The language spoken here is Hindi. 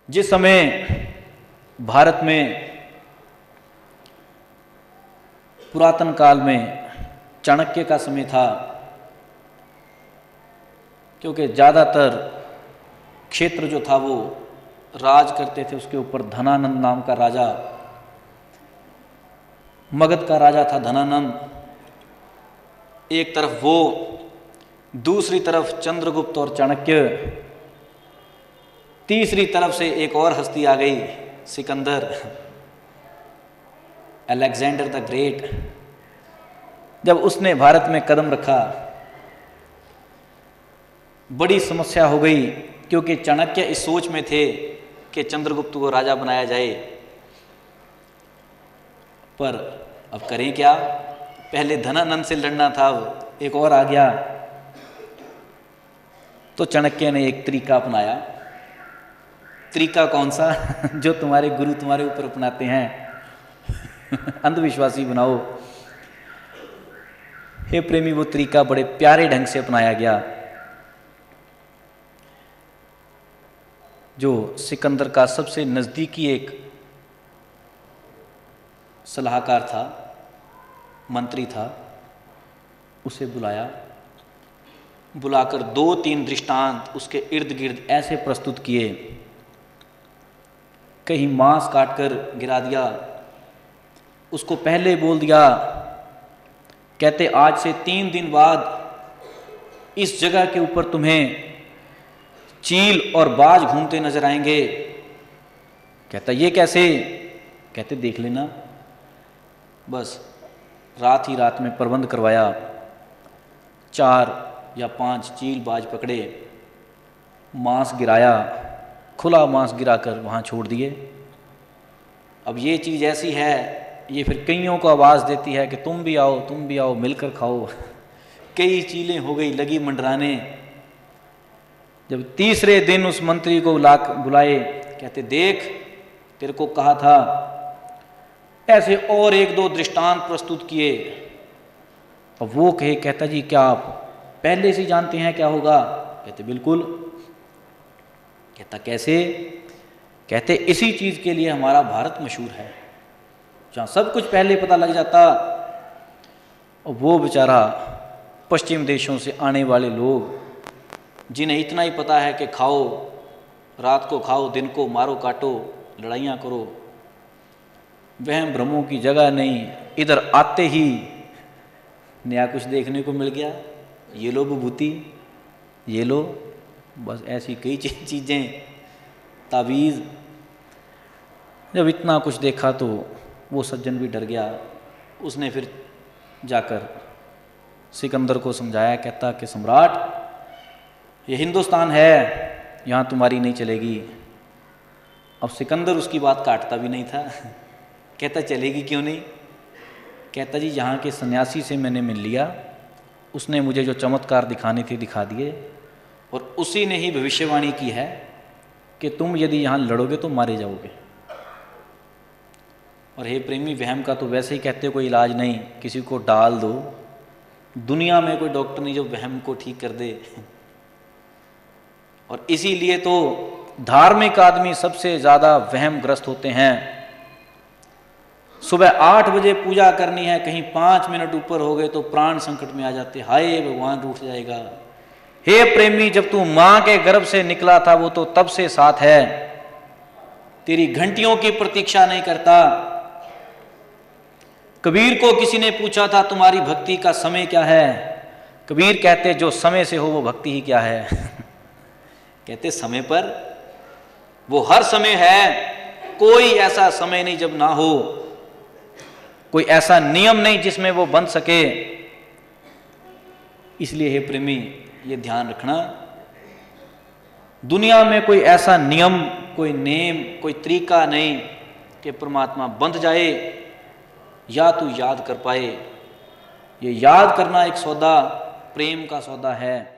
जिस समय भारत में पुरातन काल में चाणक्य का समय था, क्योंकि ज़्यादातर क्षेत्र जो था वो राज करते थे, उसके ऊपर धनानंद नाम का राजा, मगध का राजा था धनानंद। एक तरफ वो, दूसरी तरफ चंद्रगुप्त और चाणक्य, तीसरी तरफ से एक और हस्ती आ गई, सिकंदर, अलेक्जेंडर द ग्रेट। जब उसने भारत में कदम रखा, बड़ी समस्या हो गई, क्योंकि चाणक्य इस सोच में थे कि चंद्रगुप्त को राजा बनाया जाए। पर अब करें क्या? पहले धनानंद से लड़ना था, अब एक और आ गया। तो चाणक्य ने एक तरीका अपनाया। तरीका कौन सा? जो तुम्हारे गुरु तुम्हारे ऊपर अपनाते हैं, अंधविश्वासी बनाओ। हे प्रेमी, वो तरीका बड़े प्यारे ढंग से अपनाया गया। जो सिकंदर का सबसे नज़दीकी एक सलाहकार था, मंत्री था, उसे बुलाया। बुलाकर 2-3 दृष्टांत उसके इर्द गिर्द ऐसे प्रस्तुत किए, कहीं मांस काटकर गिरा दिया, उसको पहले बोल दिया, कहते आज से 3 दिन बाद इस जगह के ऊपर तुम्हें चील और बाज घूमते नजर आएंगे। कहता ये कैसे? कहते देख लेना। बस रात ही रात में प्रबंध करवाया, 4 या 5 चील बाज पकड़े, मांस गिराया, खुला मांस गिराकर वहाँ छोड़ दिए। अब ये चीज़ ऐसी है, ये फिर कईयों को आवाज़ देती है कि तुम भी आओ मिलकर खाओ। कई चीलें हो गई लगी मंडराने। जब तीसरे दिन उस मंत्री को बुलाए, कहते देख तेरे को कहा था। ऐसे और 1-2 दृष्टांत प्रस्तुत किए। अब वो कहता जी क्या आप पहले से जानते हैं क्या होगा? कहते बिल्कुल। कहता कैसे? कहते इसी चीज़ के लिए हमारा भारत मशहूर है, जहाँ सब कुछ पहले पता लग जाता। और वो बेचारा पश्चिम देशों से आने वाले लोग, जिन्हें इतना ही पता है कि खाओ, रात को खाओ, दिन को मारो काटो, लड़ाइयाँ करो, वहम भ्रमों की जगह नहीं। इधर आते ही नया कुछ देखने को मिल गया, ये लो विभूति, ये लो, बस ऐसी कई चीज़ें, तावीज़। जब इतना कुछ देखा तो वो सज्जन भी डर गया। उसने फिर जाकर सिकंदर को समझाया। कहता कि सम्राट, ये हिंदुस्तान है, यहाँ तुम्हारी नहीं चलेगी। अब सिकंदर उसकी बात काटता भी नहीं था। कहता चलेगी क्यों नहीं? कहता जी यहाँ के सन्यासी से मैंने मिल लिया, उसने मुझे जो चमत्कार दिखाने थे दिखा दिए, और उसी ने ही भविष्यवाणी की है कि तुम यदि यहाँ लड़ोगे तो मारे जाओगे। और हे प्रेमी, वहम का तो वैसे ही कहते कोई इलाज नहीं, किसी को डाल दो। दुनिया में कोई डॉक्टर नहीं जो वहम को ठीक कर दे। और इसीलिए तो धार्मिक आदमी सबसे ज़्यादा वहमग्रस्त होते हैं। सुबह 8 बजे पूजा करनी है, कहीं 5 मिनट ऊपर हो गए तो प्राण संकट में आ जाते, हाय भगवान रूठ जाएगा। हे प्रेमी, जब तू मां के गर्भ से निकला था वो तो तब से साथ है, तेरी घंटियों की प्रतीक्षा नहीं करता। कबीर को किसी ने पूछा था तुम्हारी भक्ति का समय क्या है? कबीर कहते जो समय से हो वो भक्ति ही क्या है। कहते समय पर, वो हर समय है, कोई ऐसा समय नहीं जब ना हो, कोई ऐसा नियम नहीं जिसमें वो बन सके। इसलिए हे प्रेमी, ये ध्यान रखना, दुनिया में कोई ऐसा नियम, कोई नेम, कोई तरीका नहीं कि परमात्मा बंध जाए या तू याद कर पाए। ये याद करना एक सौदा, प्रेम का सौदा है।